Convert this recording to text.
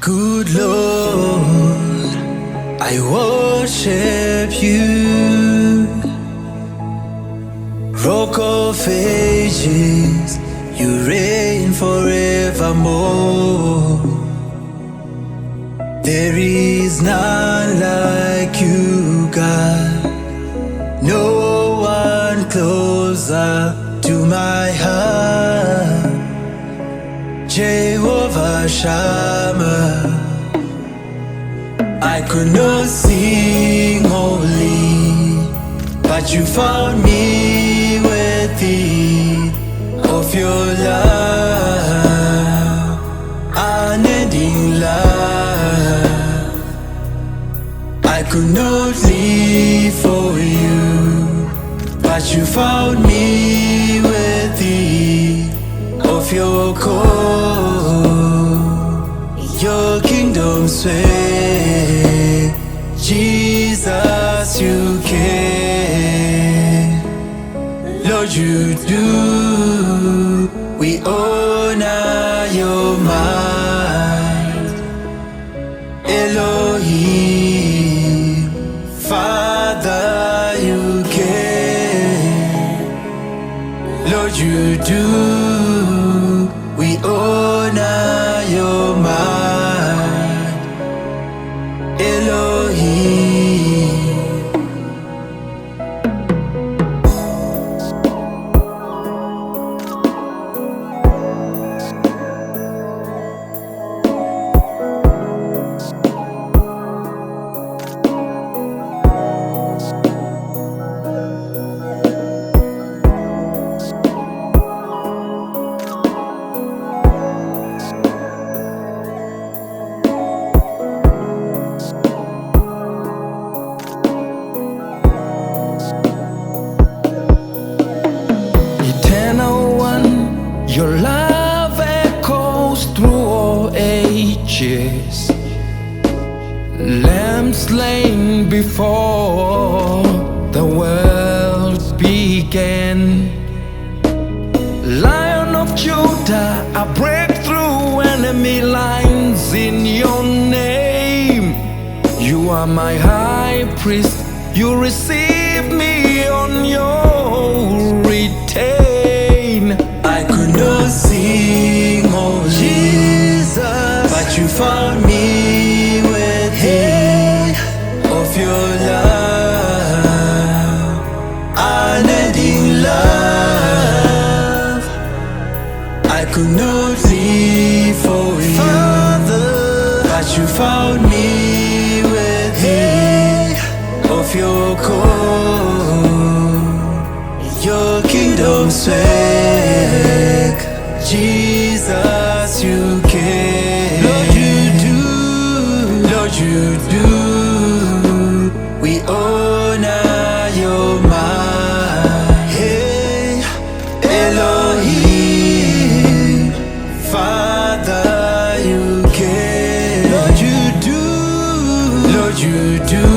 Good Lord, I worship you. Rock of ages, you reign forevermore. There is none like you, God. No one closer to my heart. Jehovah Shammah, I could not sing holy, but you found me worthy of your love, unending love. I could not live for you, but you found me worthy of your call. Your kingdom sway, Jesus, you can. Lord, you do. We honor your might. Elohim, Father, you can. Lord, you do. We honor your might, Elohim. Your love echoes through all ages. Lamb slain before the world began. Lion of Judah, I break through enemy lines in your name. You are my high priest. You receive me on your retain. I could not sing holy, Jesus, but you found me worthy of your love, unending love. I could not live for you, Father, but you found me worthy of your call. Your kingdom sway, Jesus, you can. Lord, you do. Lord, you do. We honor your might. Hey, Elohim, Father, you can. Lord, you do. Lord, you do.